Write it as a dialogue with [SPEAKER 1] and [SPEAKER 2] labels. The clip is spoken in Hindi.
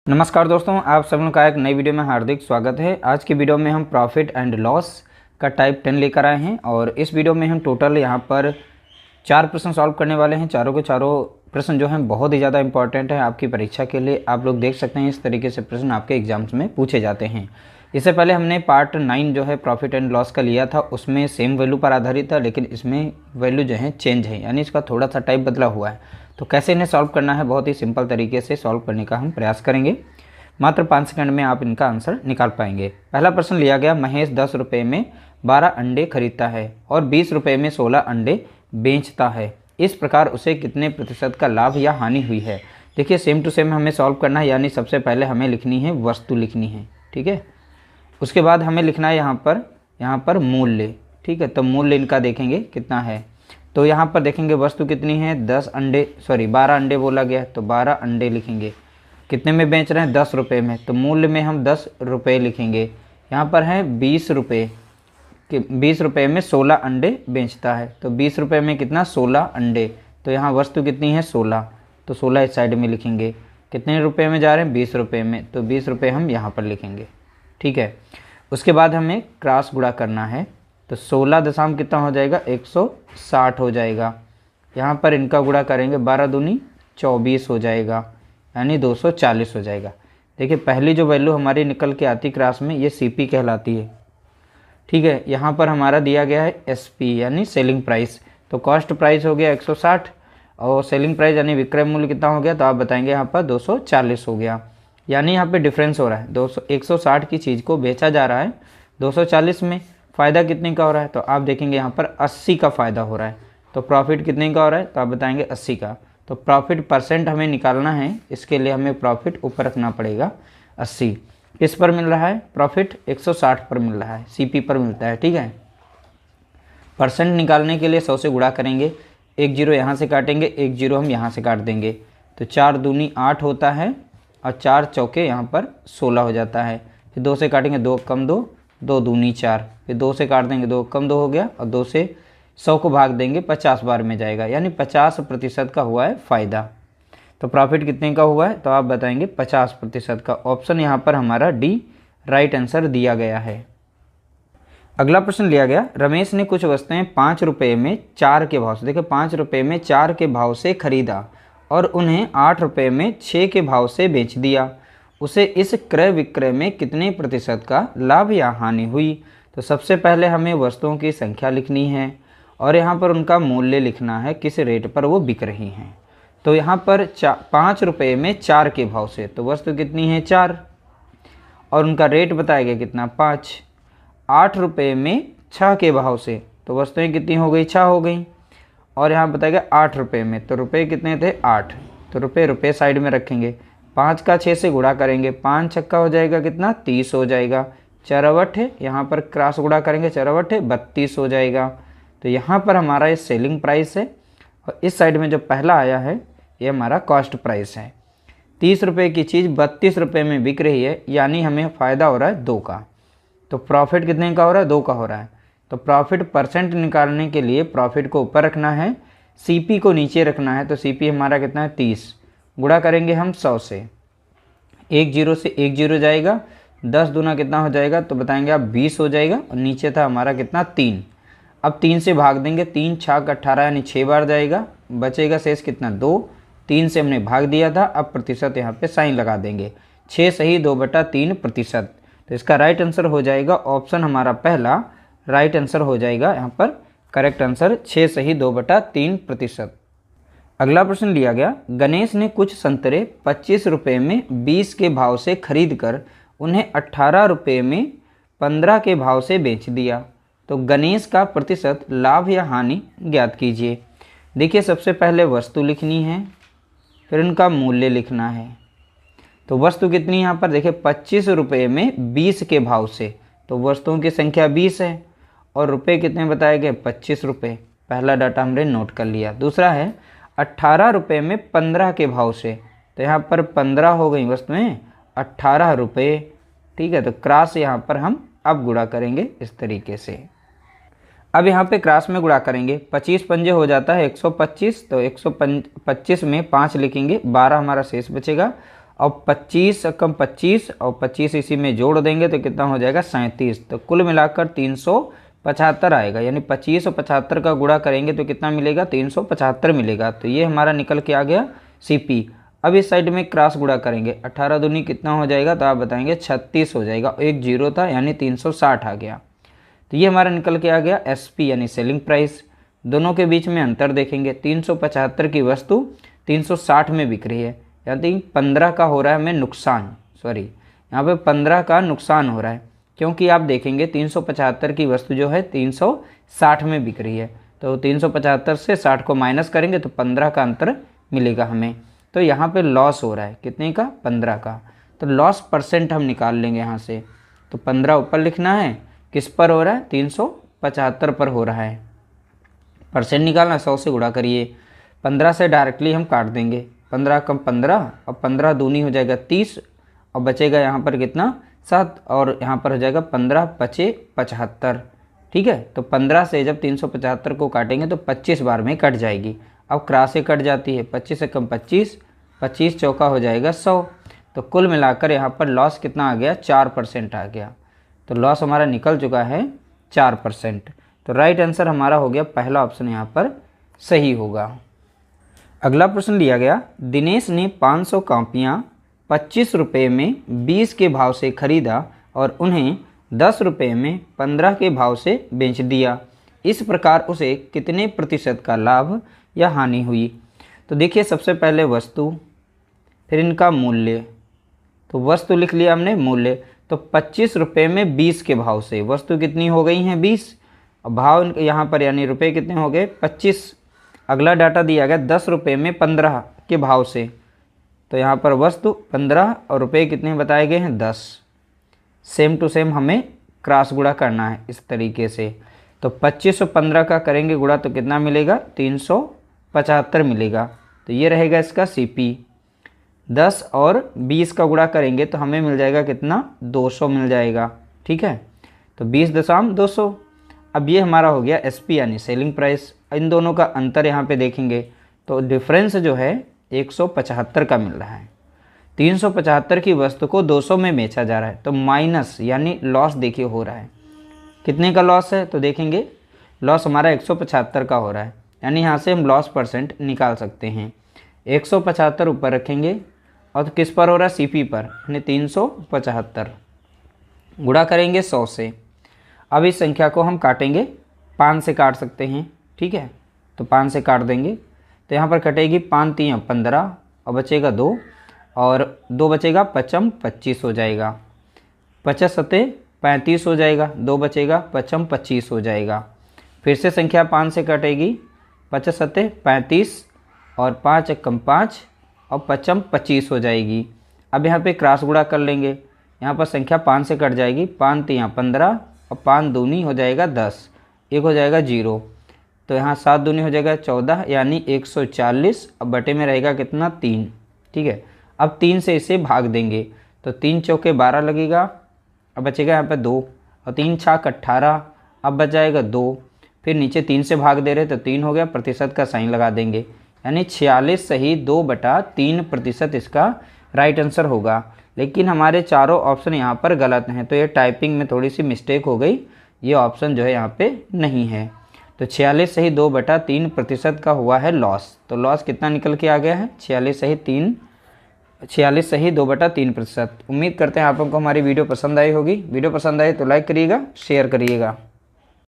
[SPEAKER 1] नमस्कार दोस्तों, आप सब लोगों का एक नई वीडियो में हार्दिक स्वागत है। आज की वीडियो में हम प्रॉफिट एंड लॉस का टाइप 10 लेकर आए हैं और इस वीडियो में हम टोटल यहाँ पर 4 प्रश्न सॉल्व करने वाले हैं। चारों के चारों प्रश्न जो हैं बहुत ही ज़्यादा इंपॉर्टेंट है आपकी परीक्षा के लिए। आप लोग देख सकते हैं इस तरीके से प्रश्न आपके एग्जाम्स में पूछे जाते हैं। इससे पहले हमने पार्ट 9 जो है प्रॉफिट एंड लॉस का लिया था, उसमें सेम वैल्यू पर आधारित था, लेकिन इसमें वैल्यू जो है चेंज है, यानी इसका थोड़ा सा टाइप बदला हुआ है। तो कैसे इन्हें सॉल्व करना है, बहुत ही सिंपल तरीके से सॉल्व करने का हम प्रयास करेंगे। मात्र 5 सेकंड में आप इनका आंसर निकाल पाएंगे। पहला प्रश्न लिया गया, महेश 10 रुपये में 12 अंडे खरीदता है और 20 रुपये में 16 अंडे बेचता है। इस प्रकार उसे कितने प्रतिशत का लाभ या हानि हुई है। देखिए सेम टू सेम हमें सॉल्व करना है, यानी सबसे पहले हमें लिखनी है वस्तु लिखनी है, ठीक है। उसके बाद हमें लिखना है यहाँ पर मूल्य, ठीक है। तो मूल्य इनका देखेंगे कितना है। तो यहाँ पर देखेंगे वस्तु कितनी है, 12 अंडे बोला गया, तो 12 अंडे लिखेंगे। कितने में बेच रहे हैं, 10 रुपये में, तो मूल्य में हम 10 रुपये लिखेंगे। यहाँ पर है 20 रुपये कि 20 रुपये में 16 अंडे बेचता है, तो 20 रुपये में कितना, 16 अंडे। तो यहाँ वस्तु कितनी है, 16, तो 16 इस साइड में लिखेंगे। कितने रुपये में जा रहे हैं, 20 रुपये में, तो 20 रुपये हम यहाँ पर लिखेंगे, ठीक है। उसके बाद हमें क्रॉस गुणा करना है, तो 16 दशमलव कितना हो जाएगा, 160 हो जाएगा। यहाँ पर इनका गुणा करेंगे, 12 दूनी 24 हो जाएगा, यानी 240 हो जाएगा। देखिए पहली जो वैल्यू हमारी निकल के आती क्रॉस में, ये सीपी कहलाती है, ठीक है। यहाँ पर हमारा दिया गया है एसपी यानी सेलिंग प्राइस, तो कॉस्ट प्राइस हो गया 160 और सेलिंग प्राइस यानी विक्रय मूल्य कितना हो गया, तो आप बताएंगे यहाँ पर 240 हो गया। यानी यहाँ पे डिफरेंस हो रहा है, 160 की चीज़ को बेचा जा रहा है 240 में, फ़ायदा कितने का हो रहा है, तो आप देखेंगे यहाँ पर 80 का फ़ायदा हो रहा है। तो प्रॉफिट कितने का हो रहा है, तो आप बताएंगे 80 का। तो प्रॉफिट परसेंट हमें निकालना है, इसके लिए हमें प्रॉफिट ऊपर रखना पड़ेगा 80। किस पर मिल रहा है प्रॉफिट, 160 पर मिल रहा है, सीपी पर मिलता है, ठीक है। परसेंट निकालने के लिए 100 से गुणा करेंगे, एक जीरो यहाँ से काटेंगे, एक जीरो हम यहाँ से काट देंगे, तो 4 दूनी 8 होता है और 4 चौके यहाँ पर 16 हो जाता है। फिर 2 से काटेंगे, 2 कम 2, 2 दूनी 4, फिर 2 से काट देंगे, 2 कम 2 हो गया, और 2 से 100 को भाग देंगे, 50 बार में जाएगा, यानी 50% का हुआ है फ़ायदा। तो प्रॉफिट कितने का हुआ है, तो आप बताएंगे 50% का। ऑप्शन यहाँ पर हमारा डी राइट आंसर दिया गया है। अगला प्रश्न लिया गया, रमेश ने कुछ वस्तुएं 5 रुपये में 4 के भाव से, देखिए 5 रुपये में 4 के भाव से खरीदा और उन्हें 8 रुपये में 6 के भाव से बेच दिया। उसे इस क्रय विक्रय में कितने प्रतिशत का लाभ या हानि हुई। तो सबसे पहले हमें वस्तुओं की संख्या लिखनी है और यहाँ पर उनका मूल्य लिखना है, किस रेट पर वो बिक रही हैं। तो यहाँ पर 5 रुपये में 4 के भाव से, तो वस्तु कितनी है, 4, और उनका रेट बताया गया कितना, 5। 8 रुपये में 6 के भाव से, तो वस्तुएं कितनी हो गई, 6 हो गई, और यहाँ बताया गया 8 रुपये में, तो रुपये कितने थे, 8, तो रुपये साइड में रखेंगे। 5 का 6 से गुणा करेंगे, 5 छक्का हो जाएगा कितना, 30 हो जाएगा। चरवट है, यहाँ पर क्रॉस गुणा करेंगे, चरवट है 32 हो जाएगा। तो यहाँ पर हमारा ये सेलिंग प्राइस है और इस साइड में जो पहला आया है ये हमारा कॉस्ट प्राइस है। 30 रुपये की चीज़ 32 रुपये में बिक रही है, यानी हमें फ़ायदा हो रहा है 2 का। तो प्रॉफिट कितने का हो रहा है, 2 का हो रहा है। तो प्रॉफिट परसेंट निकालने के लिए प्रॉफिट को ऊपर रखना है, सीपी को नीचे रखना है। तो सीपी हमारा कितना है, 30, गुणा करेंगे हम 100 से, एक जीरो से एक जीरो जाएगा, 10 दूना कितना हो जाएगा, तो बताएंगे आप 20 हो जाएगा, और नीचे था हमारा कितना, 3। अब 3 से भाग देंगे, 3 छाक 18 यानी 6 बार जाएगा, बचेगा शेष कितना, 2। 3 से हमने भाग दिया था, अब प्रतिशत यहाँ पे साइन लगा देंगे, 6 सही 2/3%। तो इसका राइट आंसर हो जाएगा ऑप्शन हमारा पहला राइट आंसर हो जाएगा, यहाँ पर करेक्ट आंसर 6 सही 2/3%। अगला प्रश्न लिया गया, गणेश ने कुछ संतरे 25 रुपये में 20 के भाव से खरीद कर उन्हें 18 रुपये में 15 के भाव से बेच दिया। तो गणेश का प्रतिशत लाभ या हानि ज्ञात कीजिए। देखिए सबसे पहले वस्तु लिखनी है, फिर उनका मूल्य लिखना है। तो वस्तु कितनी यहाँ पर देखिए 25 रुपये में 20 के भाव से, तो वस्तुओं की संख्या 20 है और रुपये कितने बताए गए, 25 रुपये। पहला डाटा हमने नोट कर लिया। दूसरा है 18 रुपये में 15 के भाव से, तो यहाँ पर 15 हो गई वस्तुएं, 18 रुपये, ठीक है। तो क्रॉस यहाँ पर हम अब गुणा करेंगे इस तरीके से। अब यहाँ पे क्रॉस में गुणा करेंगे, 25 पंजे हो जाता है 125, तो 125 में 5 लिखेंगे, 12 हमारा शेष बचेगा और 25 कम 25 और 25 इसी में जोड़ देंगे तो कितना हो जाएगा 37। तो कुल मिलाकर 375 आएगा, यानी 25 और 75 का गुणा करेंगे तो कितना मिलेगा 375 मिलेगा। तो ये हमारा निकल के आ गया CP। अब इस साइड में क्रॉस गुणा करेंगे, 18 दूनी कितना हो जाएगा, तो आप बताएंगे 36 हो जाएगा, एक जीरो था यानी 360 आ गया। तो ये हमारा निकल के आ गया SP यानी सेलिंग प्राइस। दोनों के बीच में अंतर देखेंगे, 375 की वस्तु 360 में बिक रही है, यानी 15 का हो रहा है हमें नुकसान, सॉरी यहाँ पे 15 का नुकसान हो रहा है, क्योंकि आप देखेंगे 375 की वस्तु जो है 360 में बिक रही है। तो 375 से 60 को माइनस करेंगे तो 15 का अंतर मिलेगा हमें। तो यहाँ पे लॉस हो रहा है कितने का, 15 का। तो लॉस परसेंट हम निकाल लेंगे यहाँ से। तो 15 ऊपर लिखना है, किस पर हो रहा है, 375 पर हो रहा है। परसेंट निकालना, 100 से गुणा करिए, 15 से डायरेक्टली हम काट देंगे, 15 कम 15 और 15 दूनी हो जाएगा 30 और बचेगा यहाँ पर कितना 7 और यहाँ पर हो जाएगा 15 पचे 75। ठीक है, तो 15 से जब 375 को काटेंगे तो 25 बार में कट जाएगी। अब क्रॉस से कट जाती है, 25 से कम 25, 25 चौका हो जाएगा 100। तो कुल मिलाकर यहाँ पर लॉस कितना आ गया, 4% आ गया। तो लॉस हमारा निकल चुका है 4%। तो राइट आंसर हमारा हो गया पहला ऑप्शन यहाँ पर सही होगा। अगला प्रश्न लिया गया, दिनेश ने 500 कॉपियाँ 25 रुपये में 20 के भाव से खरीदा और उन्हें 10 रुपये में 15 के भाव से बेच दिया। इस प्रकार उसे कितने प्रतिशत का लाभ या हानि हुई। तो देखिए सबसे पहले वस्तु, फिर इनका मूल्य। तो वस्तु लिख लिया हमने, मूल्य। तो 25 रुपये में 20 के भाव से वस्तु कितनी हो गई हैं 20, और भाव यहाँ पर यानी रुपये कितने हो गए 25। अगला डाटा दिया गया 10 रुपये में 15 के भाव से, तो यहाँ पर वस्तु 15 और रुपये कितने बताए गए हैं 10। सेम टू सेम हमें क्रॉस गुणा करना है इस तरीके से। तो 25 और 15 का करेंगे गुणा तो कितना मिलेगा 375 मिलेगा। तो ये रहेगा इसका CP। 10 और 20 का गुणा करेंगे तो हमें मिल जाएगा कितना 200 मिल जाएगा। ठीक है, तो 20.200। अब ये हमारा हो गया SP यानी सेलिंग प्राइस। इन दोनों का अंतर यहाँ पे देखेंगे तो डिफरेंस जो है 175 का मिल रहा है। 375 की वस्तु को 200 में बेचा जा रहा है, तो माइनस यानी लॉस देखिए हो रहा है। कितने का लॉस है, तो देखेंगे लॉस हमारा 175 का हो रहा है, यानी यहाँ से हम लॉस परसेंट निकाल सकते हैं। 175 ऊपर रखेंगे और तो किस पर हो रहा है CP पर, यानी 375 गुणा करेंगे 100 से। अब इस संख्या को हम काटेंगे, 5 से काट सकते हैं। ठीक है, तो 5 से काट देंगे तो यहाँ पर कटेगी 5 3 15 और बचेगा 2 और 2 बचेगा 55 25 हो जाएगा। 50 सते 35 हो जाएगा, 2 बचेगा 55 25 हो जाएगा। फिर से संख्या 5 से कटेगी, 50 सते 35 और 5 एकम 5 और 55 25 हो जाएगी। अब यहाँ पे क्रॉस गुणा कर लेंगे, यहाँ पर संख्या 5 से कट जाएगी, 5 3 15 और 5 दूनी हो जाएगा 10, एक हो जाएगा 0। तो यहाँ 7 दूनी हो जाएगा 14 यानी 140। अब बटे में रहेगा कितना 3। ठीक है, अब 3 से इसे भाग देंगे तो 3 चौके 12 लगेगा, अब बचेगा यहाँ पे 2 और 3 छाक 18, अब बच जाएगा 2। फिर नीचे 3 से भाग दे रहे तो 3 हो गया, प्रतिशत का साइन लगा देंगे, यानी 46 सही 2/3% इसका राइट आंसर होगा। लेकिन हमारे चारों ऑप्शन यहाँ पर गलत हैं, तो ये टाइपिंग में थोड़ी सी मिस्टेक हो गई, ये ऑप्शन जो है यहाँ पे नहीं है। तो 46 सही 2/3% का हुआ है लॉस। तो लॉस कितना निकल के आ गया है 46 सही 2/3%। उम्मीद करते हैं आप लोगों को हमारी वीडियो पसंद आई होगी। वीडियो पसंद आए तो लाइक करिएगा, शेयर करिएगा।